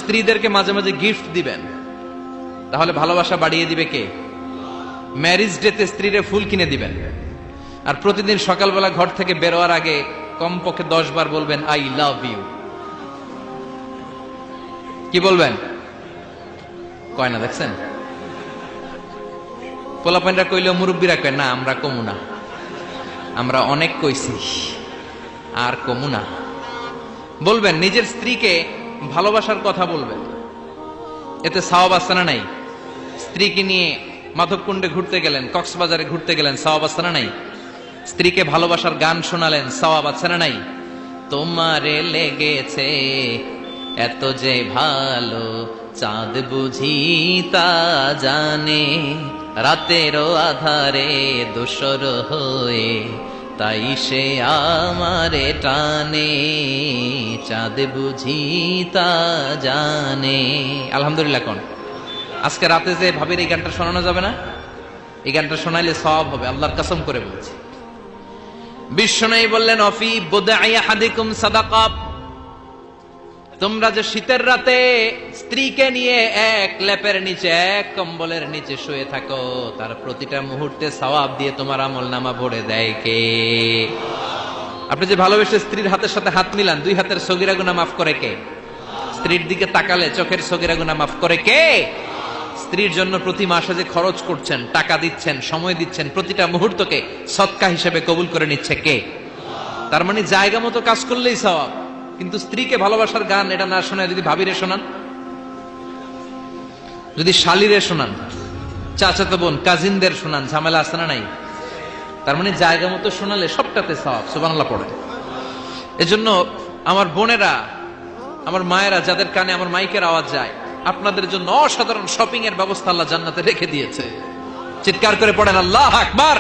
স্ত্রীদেরকে মাঝে মাঝে গিফট দিবেন, তাহলে ভালোবাসা বাড়িয়ে দিবে কে? ম্যারেজ ডেতে স্ত্রীরে ফুল কিনে দিবেন, আর প্রতিদিন সকালবেলা ঘর থেকে বেরোয়ার আগে কমপক্ষে 10 বার বলবেন আই লাভ ইউ। কি বলবেন? কয় না, দেখছেন? পোলাপাইনরা কইলেও মুরব্বীরা কয় না, আমরা কমু না, আমরা অনেক কইছি আর কমু না। বলবেন, নিজের স্ত্রীকে ভালোবাসার কথা বলবেন, এতে সওয়াব আছে না নাই? স্ত্রীকে নিয়ে মাধবকুণ্ডে ঘুরতে গেলেন, কক্সবাজারে ঘুরতে গেলেন, সওয়াব আছে না নাই? স্ত্রীকে ভালোবাসার গান শোনালেন, সওয়াব আছে না নাই? তোমারে লেগেছে এত যে ভালো, চাঁদ বুঝি তা জানে, রাতেরও আধারে দোসর হয়ে তাই সে আমারে টানে, চাঁদ বুঝি তা জানে। আলহামদুলিল্লাহ। কোন আজকে রাতে যে ভাবির এই গানটা শোনানো যাবে না? এই গানটা শোনাইলে সওয়াব হবে, আল্লাহর কসম করে বলছি। বিশ্বনবী বললেন, অফি বুদআই আহাদিকুম সাদাকা, তোমরা যে শীতের রাতে স্ত্রীকে নিয়ে এক লেপের নিচে, এক কম্বলের নিচে শুয়ে থাকো, তার প্রতিটা মুহূর্তে সওয়াব দিয়ে তোমার আমলনামা ভরে দেয় কে? আপনি যে ভালোবেসে স্ত্রীর হাতের সাথে হাত মিলান, 2 হাতের সগীরা গুনাহ মাফ করে কে? স্ত্রীর দিকে তাকালে চোখের সগীরা গুনাহ মাফ করে কে? স্ত্রীর জন্য প্রতি মাসে যে খরচ করছেন, টাকা দিচ্ছেন, সময় দিচ্ছেন, প্রতিটা মুহূর্তকে সদকা হিসেবে কবুল করে নিচ্ছে কে? তার মানে জায়গা মতো কাজ করলেই সওয়াব। কিন্তু স্ত্রীকে ভালোবাসার গান এটা না শোনায় যদি ভাবিরে শোনান, যদি শালীরে শোনান, চাচাতো বোন কাজিনদের শোনান, ঝামেলা আছে না নাই? তার মানে জায়গা মতো শোনালে সবটাতে সওয়াব। সুবহানাল্লাহ পড়ে। এজন্য আমার বোনেরা, আমার মায়েরা, যাদের কানে আমার মাইকের আওয়াজ যায়, আপনাদের জন্য অসাধারণ শপিং এর ব্যবস্থা আল্লাহ জান্নাতে রেখে দিয়েছে। চিৎকার করে পড়েন আল্লাহু আকবার।